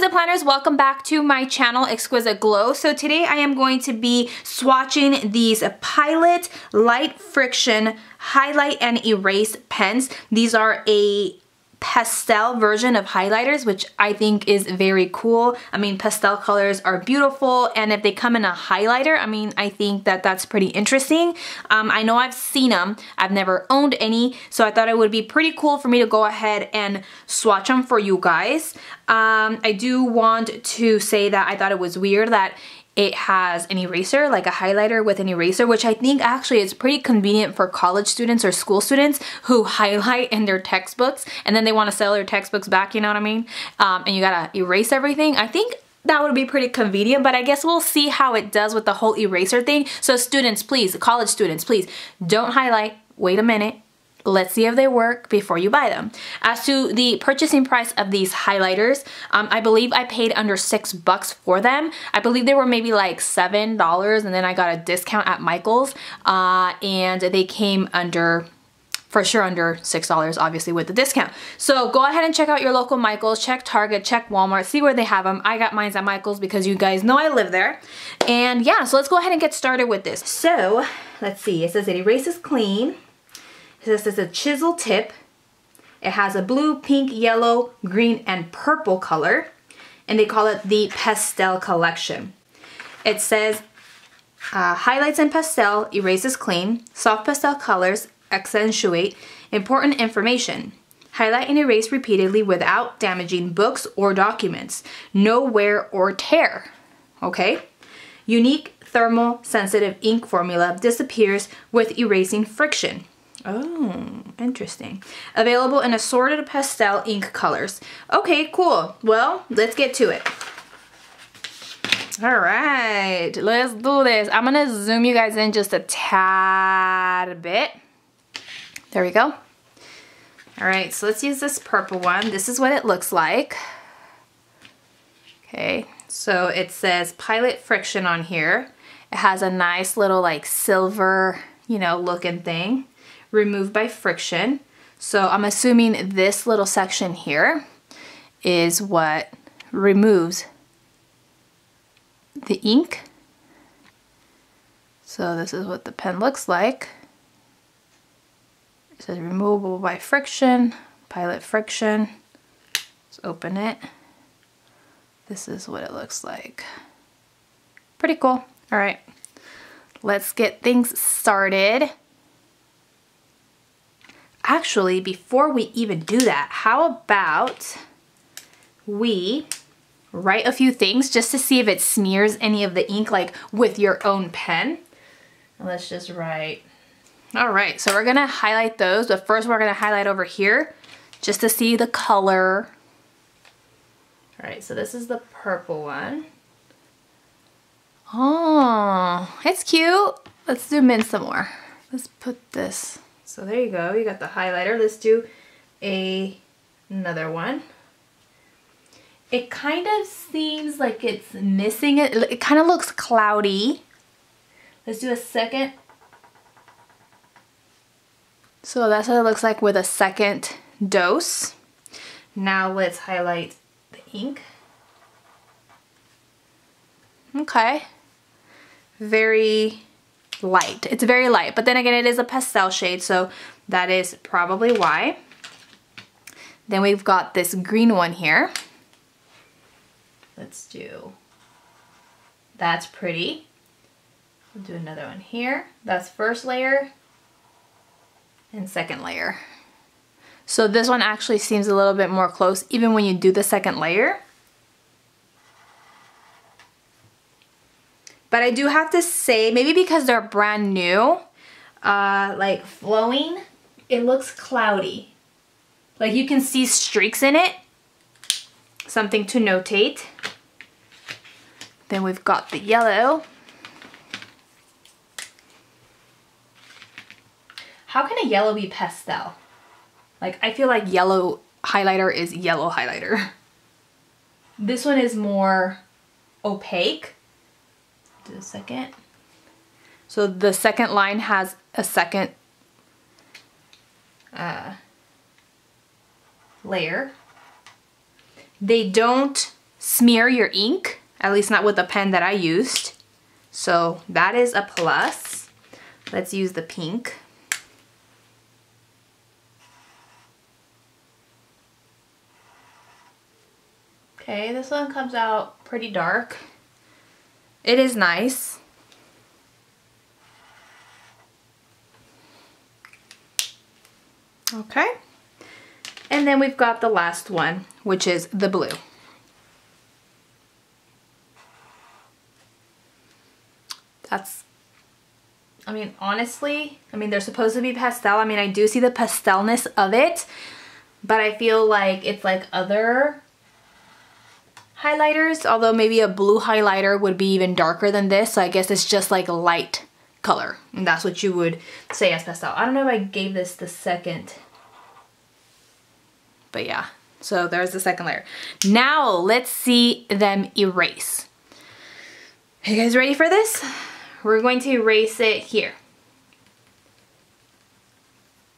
Exquisite Planners, welcome back to my channel, Exquisite Glow. So today I am going to be swatching these Pilot Light Friction Highlight and Erase pens. These are a pastel version of highlighters, which I think is very cool. I mean, pastel colors are beautiful, and if they come in a highlighter, I mean, I think that that's pretty interesting. I know I've seen them. I've never owned any, so I thought it would be pretty cool for me to go ahead and swatch them for you guys. I do want to say that I thought it was weird that it has an eraser, like a highlighter with an eraser, which I think actually is pretty convenient for college students or school students who highlight in their textbooks and then they want to sell their textbooks back, you know what I mean? And you gotta erase everything. I think that would be pretty convenient, but I guess we'll see how it does with the whole eraser thing. So students, please, college students, please, don't highlight. Wait a minute. Let's see if they work before you buy them. As to the purchasing price of these highlighters, I believe I paid under $6 for them. I believe they were maybe like $7, and then I got a discount at Michael's, and they came under, for sure under $6, obviously with the discount. So go ahead and check out your local Michael's, check Target, check Walmart, see where they have them. I got mine at Michael's because you guys know I live there. And yeah, so let's go ahead and get started with this. So let's see, it says it erases clean. This is a chisel tip. It has a blue, pink, yellow, green, and purple color. And they call it the Pastel collection. It says highlights in pastel, erases clean, soft pastel colors accentuate important information. Highlight and erase repeatedly without damaging books or documents. No wear or tear. Okay? Unique thermal sensitive ink formula disappears with erasing friction. Oh, interesting. Available in assorted pastel ink colors. Okay, cool. Well, let's get to it. All right, let's do this. I'm gonna zoom you guys in just a tad bit. There we go. All right, so let's use this purple one. This is what it looks like. Okay, so it says Pilot Friction on here. It has a nice little like silver, you know, looking thing. Removed by friction. So I'm assuming this little section here is what removes the ink. So this is what the pen looks like. It says removable by friction, Pilot Friction. Let's open it. This is what it looks like. Pretty cool. All right, let's get things started. Actually, before we even do that, how about we write a few things just to see if it smears any of the ink, like with your own pen. And let's just write. All right, so we're gonna highlight those, but first we're gonna highlight over here just to see the color. All right, so this is the purple one. Oh, it's cute. Let's zoom in some more. Let's put this. So there you go, you got the highlighter. Let's do another one. It kind of seems like it's missing it. It kind of looks cloudy. Let's do a second. So that's what it looks like with a second dose. Now let's highlight the ink. Okay. Very light. It's very light, but then again it is a pastel shade, so that is probably why. Then we've got this green one here. Let's do, that's pretty. We'll do another one here. That's first layer and second layer. So this one actually seems a little bit more close even when you do the second layer. But I do have to say, maybe because they're brand new, like flowing, it looks cloudy. Like you can see streaks in it. Something to notate. Then we've got the yellow. How can a yellow be pastel? Like I feel like yellow highlighter is yellow highlighter. This one is more opaque. Do a second. So the second line has a second layer. They don't smear your ink, at least not with the pen that I used. So that is a plus. Let's use the pink. Okay, this one comes out pretty dark. It is nice. Okay. And then we've got the last one, which is the blue. That's, I mean, honestly, I mean, they're supposed to be pastel. I mean, I do see the pastelness of it, but I feel like it's like other highlighters, although maybe a blue highlighter would be even darker than this. So I guess it's just like a light color, and that's what you would say as pastel. I don't know if I gave this the second, but yeah. So there's the second layer. Now let's see them erase. Are you guys ready for this? We're going to erase it here.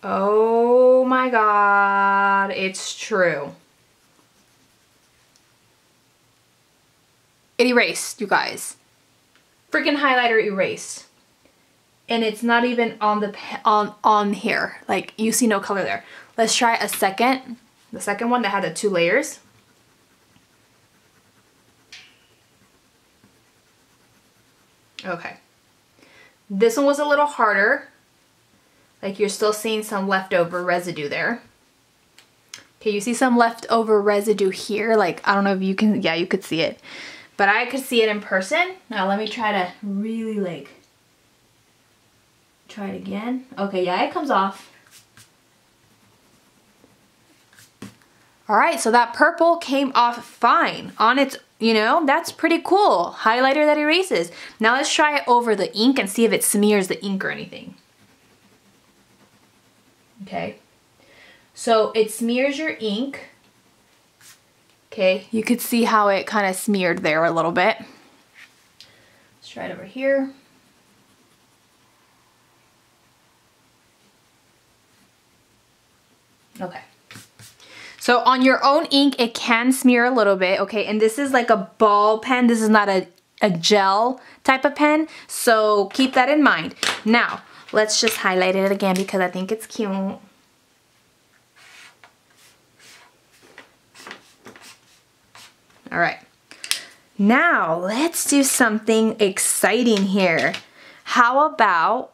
Oh my God, it's true. It erased, you guys. Freaking highlighter erased. And it's not even on the on here. Like, you see no color there. Let's try a second. The second one that had the 2 layers. Okay. This one was a little harder. Like, you're still seeing some leftover residue there. Okay, you see some leftover residue here. Like, I don't know if you can, yeah, you could see it. But I could see it in person. Now let me try to really like, try it again. Okay, yeah, it comes off. All right, so that purple came off fine on its, you know, that's pretty cool. Highlighter that erases. Now let's try it over the ink and see if it smears the ink or anything. Okay, so it smears your ink. Okay, you could see how it kind of smeared there a little bit. Let's try it over here. Okay. So on your own ink, it can smear a little bit, okay? And this is like a ball pen. This is not a gel type of pen. So keep that in mind. Now, let's just highlight it again because I think it's cute. All right. Now, let's do something exciting here. How about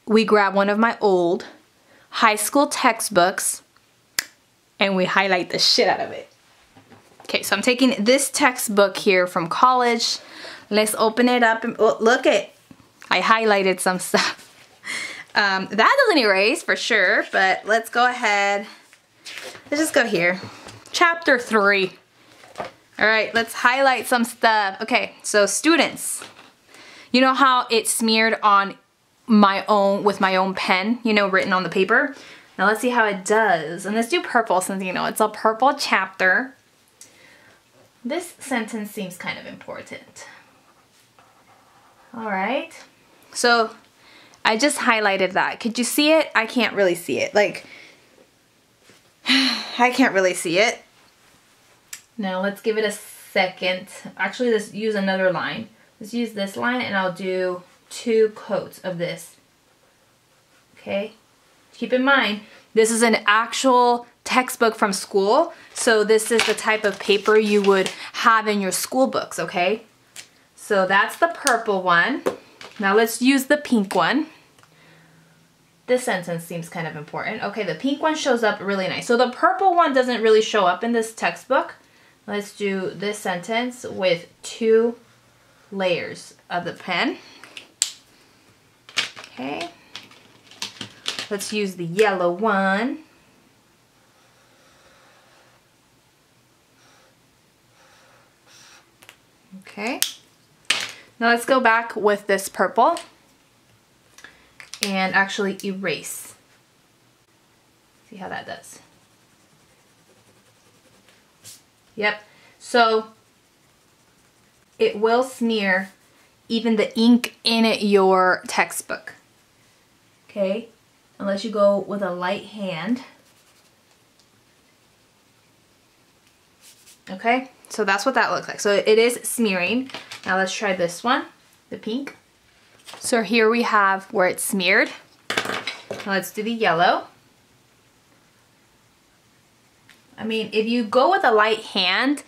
we grab one of my old high school textbooks and we highlight the shit out of it. Okay, so I'm taking this textbook here from college. Let's open it up and oh, look it. I highlighted some stuff. That doesn't erase for sure, but let's go ahead. Let's just go here. Chapter 3. All right, let's highlight some stuff. Okay, so students, you know how it smeared on my own, with my own pen, you know, written on the paper? Now let's see how it does. And let's do purple since, you know, it's a purple chapter. This sentence seems kind of important. All right. So I just highlighted that. Could you see it? I can't really see it. Like, I can't really see it. Now let's give it a second. Actually, let's use another line. Let's use this line and I'll do 2 coats of this. Okay. Keep in mind, this is an actual textbook from school, so this is the type of paper you would have in your school books, okay? So that's the purple one. Now let's use the pink one. This sentence seems kind of important. Okay, the pink one shows up really nice. So the purple one doesn't really show up in this textbook. Let's do this sentence with 2 layers of the pen. Okay. Let's use the yellow one. Okay. Now let's go back with this purple and actually erase. See how that does. Yep. So it will smear even the ink in your textbook. Okay. Unless you go with a light hand. Okay, So that's what that looks like. So it is smearing. Now let's try this one, the pink. So here we have where it's smeared. Now let's do the yellow. I mean, if you go with a light hand,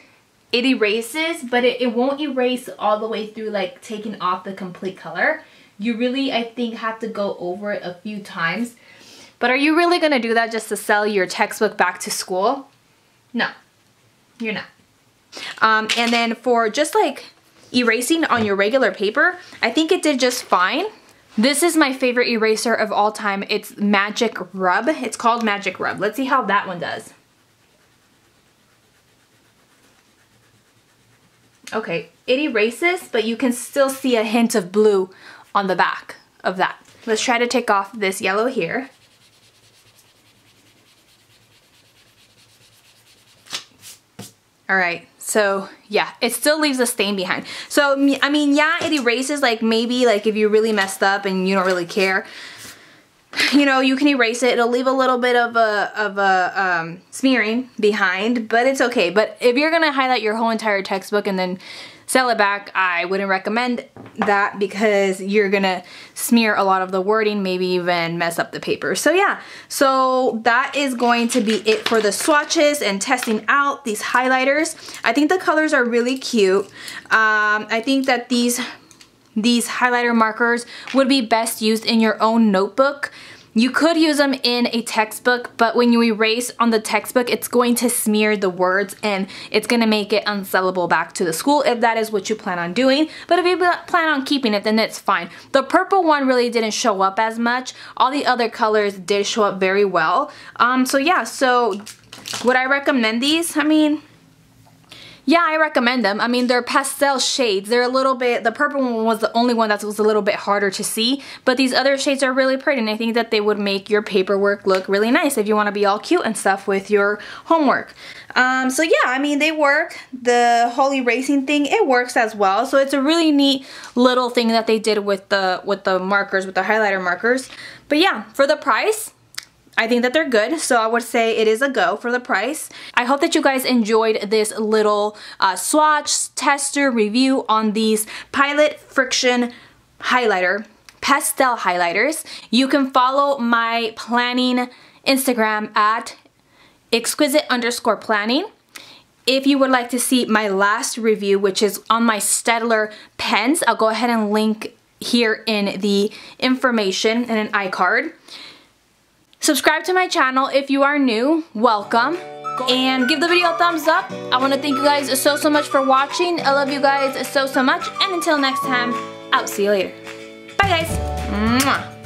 it erases, but it won't erase all the way through, like taking off the complete color. You really, I think, have to go over it a few times. But are you really gonna do that just to sell your textbook back to school? No, you're not. And then for just like erasing on your regular paper, I think it did just fine. This is my favorite eraser of all time. It's Magic Rub. It's called Magic Rub. Let's see how that one does. Okay, it erases, but you can still see a hint of blue on the back of that. Let's try to take off this yellow here. All right, so yeah, it still leaves a stain behind. So, I mean, yeah, it erases, like maybe like if you really messed up and you don't really care, you know, you can erase it. It'll leave a little bit of a smearing behind, but it's okay. But if you're gonna highlight your whole entire textbook and then sell it back, I wouldn't recommend that because you're gonna smear a lot of the wording, maybe even mess up the paper. So yeah, so that is going to be it for the swatches and testing out these highlighters. I think the colors are really cute. I think that these highlighter markers would be best used in your own notebook. You could use them in a textbook, but when you erase on the textbook, it's going to smear the words and it's going to make it unsellable back to the school if that is what you plan on doing. But if you plan on keeping it, then it's fine. The purple one really didn't show up as much. All the other colors did show up very well. So yeah, so would I recommend these? I mean, yeah, I recommend them. I mean, they're pastel shades. They're a little bit, the purple one was the only one that was a little bit harder to see, but these other shades are really pretty, and I think that they would make your paperwork look really nice if you want to be all cute and stuff with your homework. So yeah, I mean, they work. The whole erasing thing, it works as well. So it's a really neat little thing that they did with the markers, with the highlighter markers. But yeah, for the price, I think that they're good, so I would say it is a go for the price. I hope that you guys enjoyed this little swatch tester review on these Pilot Friction highlighter, pastel highlighters. You can follow my planning Instagram at exquisite_planning. If you would like to see my last review, which is on my Staedtler pens, I'll go ahead and link here in the information and an iCard. Subscribe to my channel if you are new, welcome, and give the video a thumbs up. I want to thank you guys so much for watching. I love you guys so much, and until next time, I'll see you later. Bye guys. Mwah.